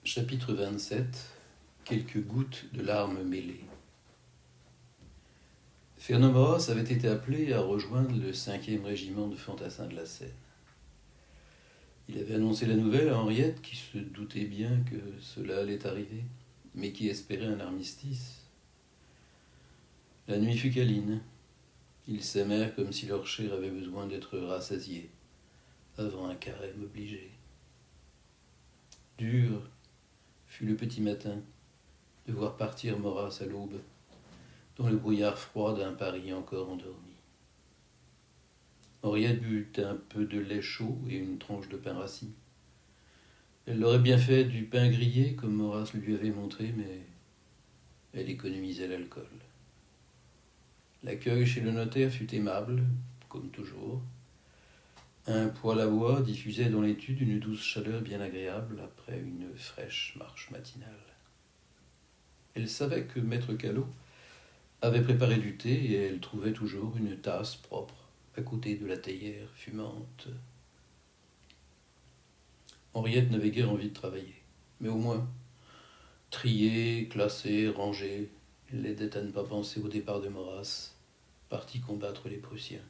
Chapitre 27. Quelques gouttes de larmes mêlées. Fernand Maurras avait été appelé à rejoindre le 5e régiment de fantassins de la Seine. Il avait annoncé la nouvelle à Henriette, qui se doutait bien que cela allait arriver, mais qui espérait un armistice. La nuit fut câline. Ils s'aimèrent comme si leur chair avait besoin d'être rassasiée, avant un carême obligé. Dur fut le petit matin de voir partir Maurras à l'aube, dans le brouillard froid d'un Paris encore endormi. Henriette but un peu de lait chaud et une tranche de pain rassis. Elle l'aurait bien fait du pain grillé, comme Maurras lui avait montré, mais elle économisait l'alcool. L'accueil chez le notaire fut aimable, comme toujours. Un poêle à bois diffusait dans l'étude une douce chaleur bien agréable après une fraîche marche matinale. Elle savait que maître Callot avait préparé du thé et elle trouvait toujours une tasse propre à côté de la théière fumante. Henriette n'avait guère envie de travailler, mais au moins, trier, classer, ranger, l'aidait à ne pas penser au départ de Maurras, parti combattre les Prussiens.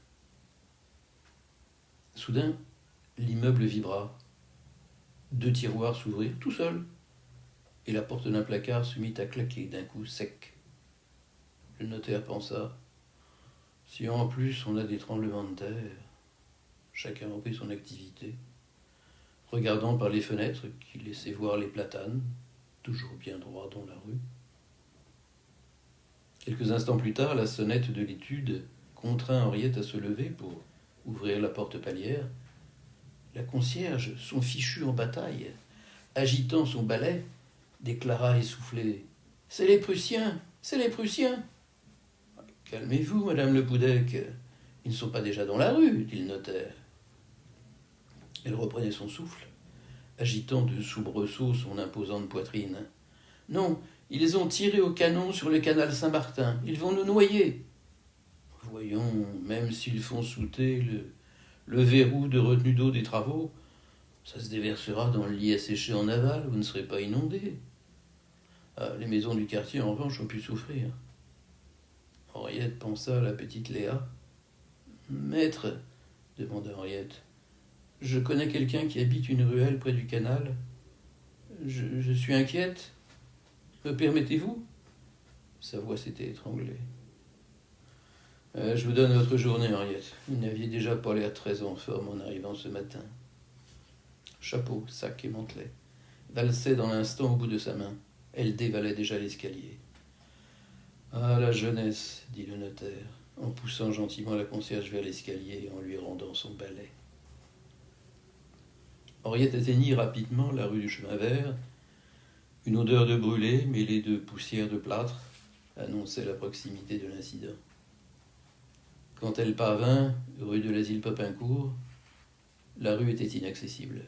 Soudain, l'immeuble vibra. 2 tiroirs s'ouvrirent tout seuls, et la porte d'un placard se mit à claquer d'un coup sec. Le notaire pensa, si en plus on a des tremblements de terre, chacun reprit son activité, regardant par les fenêtres qui laissaient voir les platanes, toujours bien droits dans la rue. Quelques instants plus tard, la sonnette de l'étude contraint Henriette à se lever pour ouvrir la porte palière. La concierge, son fichu en bataille, agitant son balai, déclara essoufflée, « C'est les Prussiens, c'est les Prussiens !»« Calmez-vous, madame Le Poudec, ils ne sont pas déjà dans la rue, dit le notaire. » Elle reprenait son souffle, agitant de soubresauts son imposante poitrine. « Non, ils ont tiré au canon sur le canal Saint-Martin, ils vont nous noyer. »« Voyons, même s'ils font sauter le verrou de retenue d'eau des travaux, ça se déversera dans le lit asséché en aval, vous ne serez pas inondés. Ah, les maisons du quartier, en revanche, ont pu souffrir. » Henriette pensa à la petite Léa. « Maître, demanda Henriette, je connais quelqu'un qui habite une ruelle près du canal. Je suis inquiète. Me permettez-vous » Sa voix s'était étranglée. Je vous donne votre journée, Henriette. Vous n'aviez déjà pas l'air très en forme en arrivant ce matin. » Chapeau, sac et mantelet valsaient dans l'instant au bout de sa main. Elle dévalait déjà l'escalier. « Ah, la jeunesse, dit le notaire, en poussant gentiment la concierge vers l'escalier et en lui rendant son balai. Henriette atteignit rapidement la rue du Chemin Vert. Une odeur de brûlé, mêlée de poussière de plâtre, annonçait la proximité de l'incident. Quand elle parvint, rue de l'Asile Popincourt, la rue était inaccessible.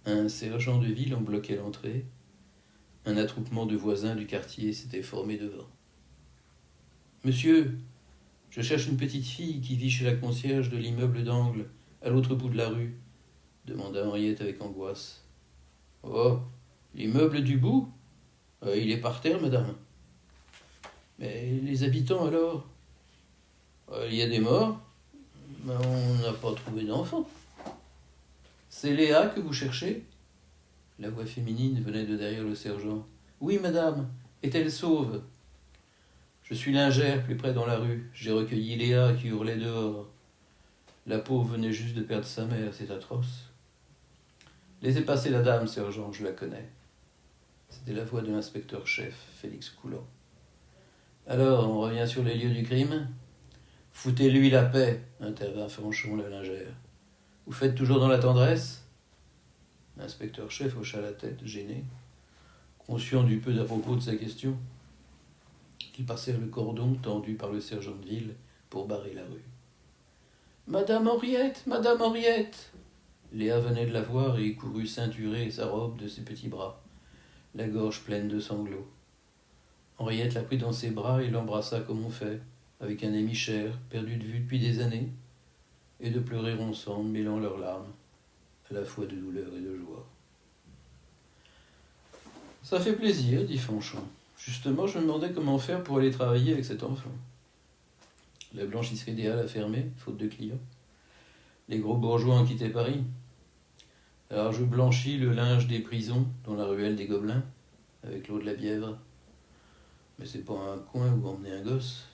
Un sergent de ville en bloquait l'entrée. Un attroupement de voisins du quartier s'était formé devant. « Monsieur, je cherche une petite fille qui vit chez la concierge de l'immeuble d'angle, à l'autre bout de la rue, » demanda Henriette avec angoisse. « Oh, l'immeuble du bout ? Il est par terre, madame. »« Mais les habitants, alors ? » ?»« Il y a des morts, mais on n'a pas trouvé d'enfant. »« C'est Léa que vous cherchez ?» La voix féminine venait de derrière le sergent. « Oui, madame. Est-elle sauve ? » « Je suis lingère, plus près dans la rue. J'ai recueilli Léa qui hurlait dehors. La pauvre venait juste de perdre sa mère, c'est atroce. »« Laissez passer la dame, sergent, je la connais. » C'était la voix de l'inspecteur-chef, Félix Coulant. « Alors, on revient sur les lieux du crime ? » ?»« Foutez-lui la paix, intervint Fanchon la lingère. Vous faites toujours dans la tendresse ? » L'inspecteur-chef hocha la tête, gêné, conscient du peu d'à propos de sa question. Ils passèrent le cordon tendu par le sergent de ville pour barrer la rue. « Madame Henriette, Madame Henriette !» Léa venait de la voir et courut ceinturer sa robe de ses petits bras, la gorge pleine de sanglots. Henriette la prit dans ses bras et l'embrassa comme on fait, avec un ami cher, perdu de vue depuis des années, et de pleurer ensemble, mêlant leurs larmes, à la fois de douleur et de joie. Ça fait plaisir, dit Fanchon. Justement, je me demandais comment faire pour aller travailler avec cet enfant. La blanchisserie des Halles a fermé, faute de clients. Les gros bourgeois ont quitté Paris. Alors je blanchis le linge des prisons dans la ruelle des Gobelins, avec l'eau de la Bièvre. Mais c'est pas un coin où emmener un gosse.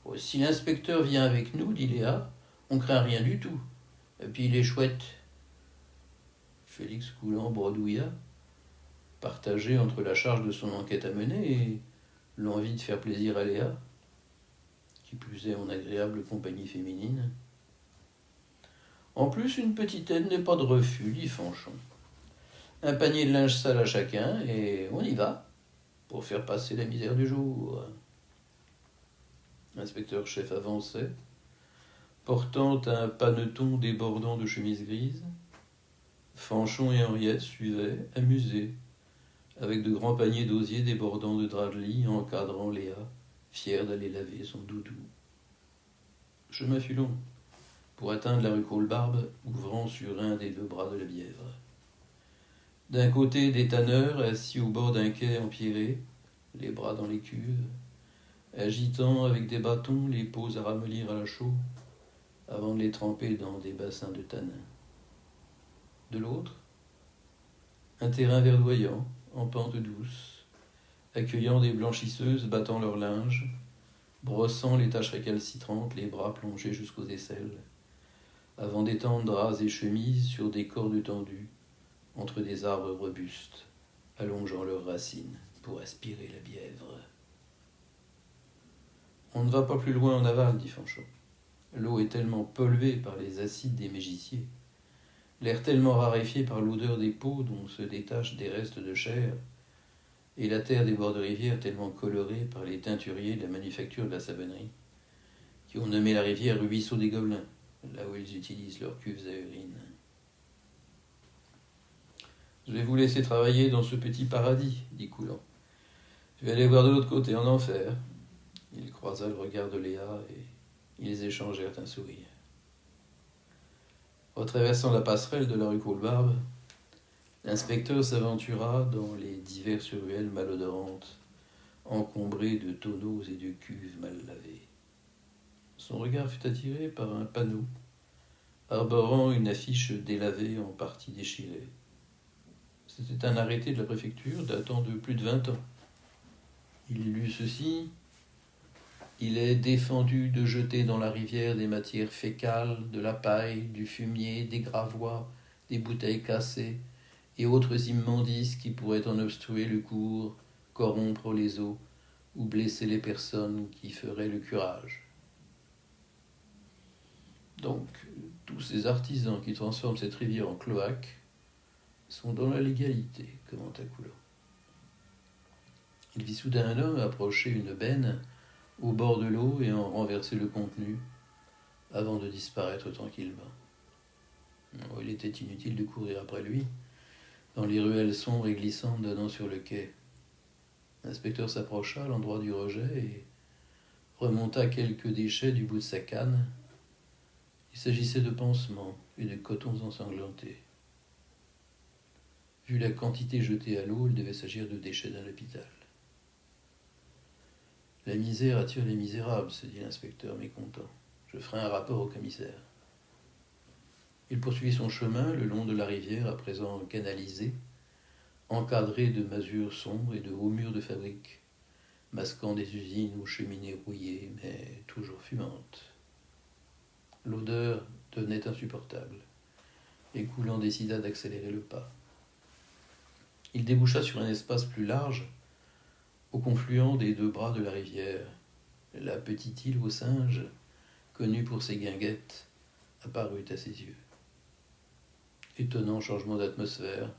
Oh, si l'inspecteur vient avec nous, dit Léa, on craint rien du tout. Et puis il est chouette. Félix Coulant bredouilla, partagé entre la charge de son enquête à mener et l'envie de faire plaisir à Léa, qui plus est en agréable compagnie féminine. En plus, une petite aide n'est pas de refus, dit Fanchon. Un panier de linge sale à chacun, et on y va, pour faire passer la misère du jour. L'inspecteur-chef avançait, portant un paneton débordant de chemise grise. Fanchon et Henriette suivaient, amusés, avec de grands paniers d'osier débordant de draps de lit, encadrant Léa, fière d'aller laver son doudou. Chemin fut long, pour atteindre la rue Colbarbe, ouvrant sur un des deux bras de la Bièvre. D'un côté, des tanneurs, assis au bord d'un quai empierré, les bras dans les cuves, agitant avec des bâtons les peaux à ramollir à la chaux, avant de les tremper dans des bassins de tanin. De l'autre, un terrain verdoyant, en pente douce, accueillant des blanchisseuses battant leur linge, brossant les taches récalcitrantes, les bras plongés jusqu'aux aisselles, avant d'étendre draps et chemises sur des cordes tendues, entre des arbres robustes, allongeant leurs racines pour aspirer la Bièvre. On ne va pas plus loin en aval, dit Fanchon. L'eau est tellement polluée par les acides des mégiciers, l'air tellement raréfié par l'odeur des peaux dont se détachent des restes de chair, et la terre des bords de rivière tellement colorée par les teinturiers de la manufacture de la savonnerie, qui ont nommé la rivière ruisseau des Gobelins, là où ils utilisent leurs cuves à urine. Je vais vous laisser travailler dans ce petit paradis, dit Coulant. Je vais aller voir de l'autre côté, en enfer. Il croisa le regard de Léa et ils échangèrent un sourire. Retraversant la passerelle de la rue Colbarbe, l'inspecteur s'aventura dans les diverses ruelles malodorantes, encombrées de tonneaux et de cuves mal lavées. Son regard fut attiré par un panneau, arborant une affiche délavée en partie déchirée. C'était un arrêté de la préfecture datant de plus de 20 ans. Il lut ceci. Il est défendu de jeter dans la rivière des matières fécales, de la paille, du fumier, des gravois, des bouteilles cassées et autres immondices qui pourraient en obstruer le cours, corrompre les eaux ou blesser les personnes qui feraient le curage. Donc, tous ces artisans qui transforment cette rivière en cloaque sont dans la légalité, commenta Coulant. Il vit soudain un homme approcher une benne au bord de l'eau et en renverser le contenu, avant de disparaître tranquillement. Il était inutile de courir après lui, dans les ruelles sombres et glissantes donnant sur le quai. L'inspecteur s'approcha à l'endroit du rejet et remonta quelques déchets du bout de sa canne. Il s'agissait de pansements et de cotons ensanglantés. Vu la quantité jetée à l'eau, il devait s'agir de déchets d'un hôpital. La misère attire les misérables, se dit l'inspecteur mécontent. Je ferai un rapport au commissaire. Il poursuivit son chemin le long de la rivière, à présent canalisée, encadrée de masures sombres et de hauts murs de fabrique, masquant des usines aux cheminées rouillées, mais toujours fumantes. L'odeur devenait insupportable, et Coulant décida d'accélérer le pas. Il déboucha sur un espace plus large, au confluent des deux bras de la rivière. La petite île aux singes, connue pour ses guinguettes, apparut à ses yeux. Étonnant changement d'atmosphère,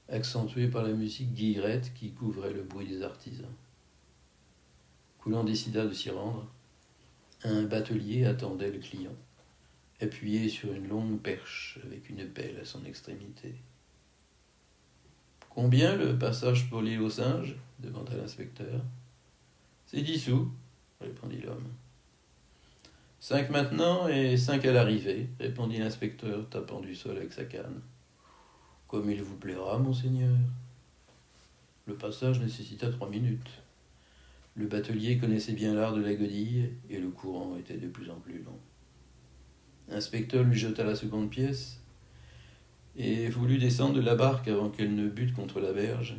accentué par la musique guillerette qui couvrait le bruit des artisans. Coulant décida de s'y rendre. Un batelier attendait le client, appuyé sur une longue perche avec une pelle à son extrémité. « Combien le passage pour l'île aux singes ?» demanda l'inspecteur. « C'est 10 sous, » répondit l'homme. « 5 maintenant et 5 à l'arrivée, » répondit l'inspecteur, tapant du sol avec sa canne. « Comme il vous plaira, monseigneur. » Le passage nécessita 3 minutes. Le batelier connaissait bien l'art de la godille, et le courant était de plus en plus long. L'inspecteur lui jeta la seconde pièce, et voulut descendre de la barque avant qu'elle ne bute contre la berge.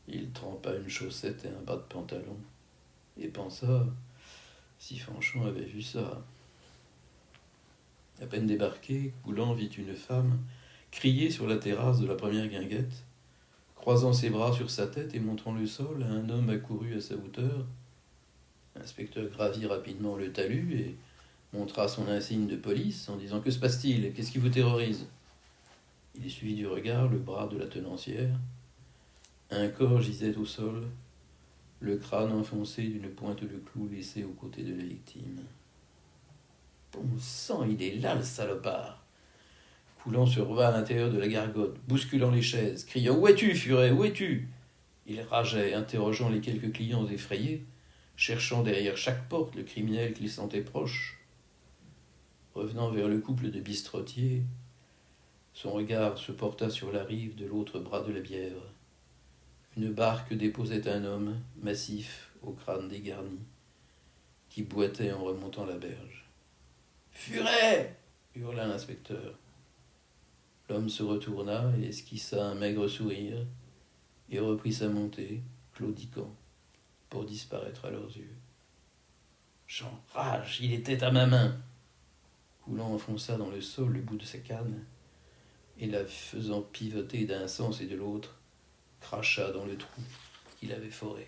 Il trempa une chaussette et un bas de pantalon, et pensa si Fanchon avait vu ça. À peine débarqué, Coulant vit une femme crier sur la terrasse de la première guinguette, croisant ses bras sur sa tête et montrant le sol à un homme accouru à sa hauteur. L'inspecteur gravit rapidement le talus et montra son insigne de police en disant « Que se passe-t-il? Qu'est-ce qui vous terrorise ?» Il suivit du regard le bras de la tenancière. Un corps gisait au sol, le crâne enfoncé d'une pointe de clou laissée aux côtés de la victime. « Bon sang, il est là, le salopard !» Coulant se reva à l'intérieur de la gargote, bousculant les chaises, criant « Où es-tu, Furet? Où es-tu » Il rageait, interrogeant les quelques clients effrayés, cherchant derrière chaque porte le criminel qu'il sentait proche. Revenant vers le couple de bistrotiers, son regard se porta sur la rive de l'autre bras de la Bièvre. Une barque déposait un homme, massif, au crâne dégarni, qui boitait en remontant la berge. « Furet !» hurla l'inspecteur. L'homme se retourna et esquissa un maigre sourire, et reprit sa montée, claudiquant, pour disparaître à leurs yeux. J'enrage, il était à ma main. Coulant enfonça dans le sol le bout de sa canne, et la faisant pivoter d'un sens et de l'autre, cracha dans le trou qu'il avait foré.